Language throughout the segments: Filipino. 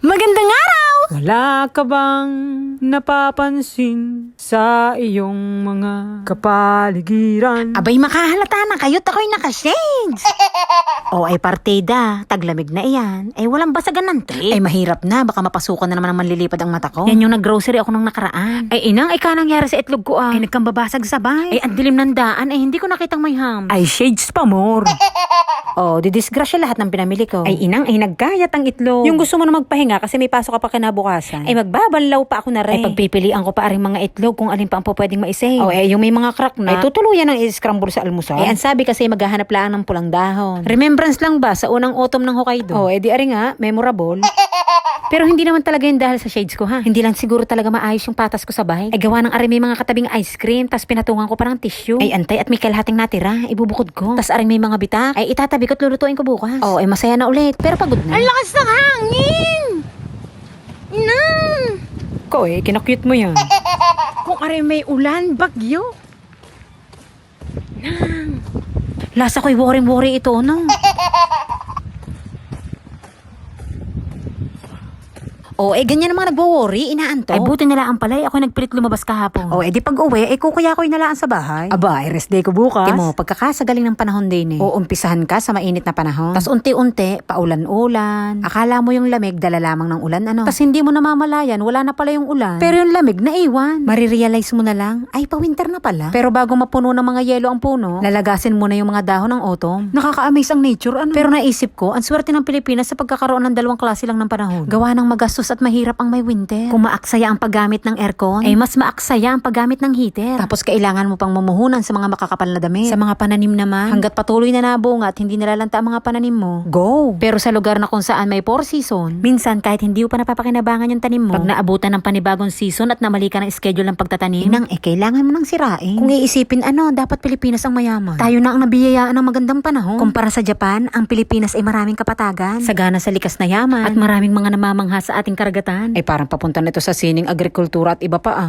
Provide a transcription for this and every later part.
Magandang araw! Wala ka bang napapansin sa iyong mga kapaligiran? Abay, makahalata na kayo't ako'y naka-shades. O ay partida, taglamig na iyan. Ay walang basagan ng trip. Ay mahirap na, baka mapasukan na naman ang manlilipad ang mata ko. Yan yung nag-grocery ako nung nakaraan. Ay inang, ay ka nangyari sa itlog ko ah. Ay nagkambabasag sabay. Ay ang dilim ng daan, ay hindi ko nakitang may ham. Ay shades pa more. O, didisgrasya lahat ng pinamili ko. Ay inang, ay nagkayat ang itlog. Yung gusto mo na magpahinga kasi may pasok ka pa kinabukasan. Ay magbabanlaw pa ako na rin. Ay pagpipilian ko pa aring mga itlog kung alin pa ang pwedeng maisave. O yung may mga crack na. Ay tutuluyan ng i-scramble sa almusal. Ay ang sabi kasi maghahanap lang ng pulang dahon. Remembrance lang ba sa unang autumn ng Hokkaido? O di ari nga, memorable. Pero hindi naman talaga yun dahil sa shades ko ha. Hindi lang siguro talaga maayos yung patas ko sa bahay. Ay gawa ng ari may mga katabing ice cream, tas pinatungan ko parang tissue. Ay antay at may kalahating natira, ibubukod ko. Tas aring may mga bitak, ay itatabi ko at lulutuin ko bukas. Oh, ay masaya na ulit, pero pagod na. Ang lakas ng hangin! Inang! Ko kinakute mo yan. Kung aray may ulan, bagyo. Lasa ko'y worry ito, no? Oh, ganyan naman nagwo-worry, inaanto. Ay, buti nila ang palay. Ako'y nagpilit lumabas kahapon. O di pag uwi, kukuya ko'y nalaan sa bahay. Aba, rest day ko bukas. Timo, pagkakasagaling ng panahon din eh. O umpisahan ka sa mainit na panahon. Tas unti-unti, paulan-ulan. Akala mo yung lamig, dala lamang ng ulan, ano? Tas hindi mo namamalayan, wala na pala yung ulan. Pero yung lamig, naiwan. Marirealize mo na lang, ay, pa-winter na pala. Pero bago mapuno ng mga yelo ang puno, lalagasin mo na yung mga dahon ng autumn. Nakaka-amaze ang nature, ano? Pero naisip ko, ang swerte ng Pilipinas sa pagkakaroon ng dalawang klase lang ng panahon. Gawa ng magastos at mahirap ang may winter. Kung maaksaya ang paggamit ng aircon, ay mas maaksaya ang paggamit ng heater. Tapos kailangan mo pang mumuhunan sa mga makakapal na damit. Sa mga pananim naman, hanggat patuloy na nabunga at hindi nalalanta ang mga pananim mo, go! Pero sa lugar na kung saan may 4 season, minsan kahit hindi mo pa napapakinabangan yung tanim mo, pag naabutan ng panibagong season at namali ka ng schedule ng pagtatanim, inang kailangan mo nang sirain. Kung iisipin dapat Pilipinas ang mayaman. Tayo na ang nabiyayaan ng magandang panahon. Kumpara sa Japan, ang Pilipinas ay maraming kapatagan, sagana sa likas na yaman, at maraming mga namamangha sa ating karagatan. Ay parang papunta nito sa sining agrikultura at iba pa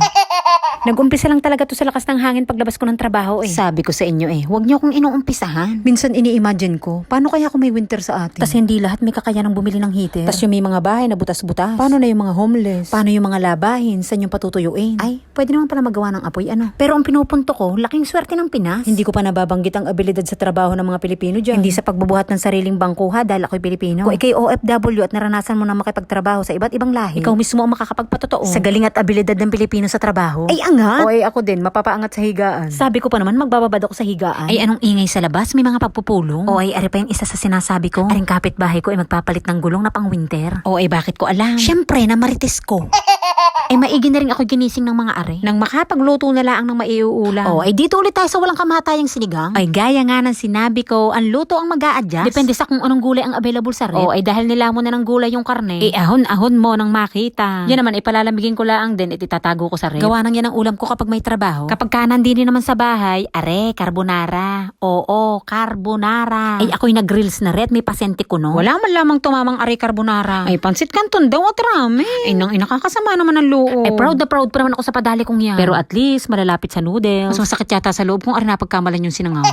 Nag-umpisa lang talaga to sa lakas ng hangin paglabas ko ng trabaho eh. Sabi ko sa inyo huwag niyo akong inuumpisahan. Minsan ini-imagine ko, paano kaya kung may winter sa atin? Tas hindi lahat may kakayanang bumili ng heater. Tas yung may mga bahay na butas-butas. Paano na yung mga homeless? Paano yung mga labahin? Saan yung patutuyuin? Ay, pwede naman pala magawa ng apoy Pero ang pinupunto ko, laking swerte ng Pinas. Hindi ko pa nababanggit ang abilidad sa trabaho ng mga Pilipino dyan. Hindi sa pagbubuhat ng sariling bangkuha dahil ako'y Pilipino. Kung ikay OFW at naranasan mo na makipagtrabaho sa iba't ibang lahi, ikaw mismo ang makakapagpatotoo sa galing at abilidad ng Pilipino sa trabaho. Ay, angat! O ako din, mapapaangat sa higaan. Sabi ko pa naman, magbababad ako sa higaan. Ay, anong ingay sa labas? May mga pagpupulong? O ay, ari pa yung isa sa sinasabi ko. Aring kapitbahay ko ay magpapalit ng gulong na pang winter. O ay, bakit ko alam? Siyempre, na marites ko. Ay, maigi na rin ako ginising ng mga are. Nang makapagluto na lang ng maiuulam. O ay, dito ulit tayo sa walang kamatayang sinigang. Ay, gaya nga ng sinabi ko, ang luto ang mag-a-adjust. Depende sa kung anong gulay ang available sa ref. O ay, dahil nilamon na ng gulay yung karne, ahon-ahon mo nang makita. Yan naman, ipalalamigin ko lang din at itatago ko sa ref. Gawa nang yan ang ulam ko kapag may trabaho. Kapag kanan din naman sa bahay, are, carbonara. Oo, carbonara. Ay, ako'y nag-grills na red, may pasyente ko no. Wala man lamang tumamang are carbonara. Ay, pansit canton daw at rami. Ay, nakakasama naman ang loob. Ay, proud na proud pa naman ako sa padali kong yan. Pero at least, malalapit sa noodles. Mas masakit yata sa loob kung ari napagkamalan yung sinangaw.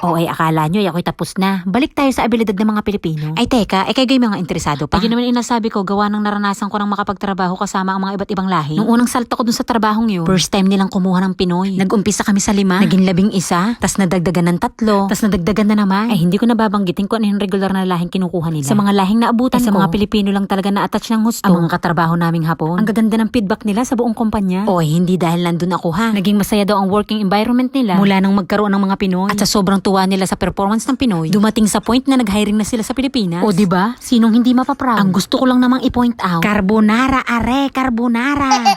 O ay, akala nyo, ako'y tapos na. Balik tayo sa abilidad ng mga Pilipino. Ay, teka, kayo mga interesado pa. Ay, yun naman inasabi ko, gawa ng naranasan ko ng makapagtrabaho kasama ang mga iba't ibang lahi. Nung unang salto ko dun sa trabahong yun, first time nilang kumuha ng Pinoy. Nag-umpisa kami sa 5, naging 11, tas nadagdagan ng 3, tas nadagdagan na naman. Ay, hindi ko nababanggitin kung ano yung regular na lahing kinukuha nila. Sa mga lahing naabutan ko, sa mga Pilipino lang talaga na-attach ng husto. Ang mga katrabaho naming hapon. Ang gaganda ng feedback nila sa buong kumpanya. O ay, hindi dahil nandun ako ha. Naging masaya daw ang working environment nila mula nang magkaroon ng mga Pinoy. At sa sobrang tuwa nila sa performance ng Pinoy, dumating sa point na nag-hiring na sila sa Pilipinas. O diba? Sinong hindi mapaproud? Ang gusto ko lang namang i-point out, carbonara are, carbonara.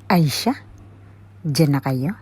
Ay siya, dyan na kayo.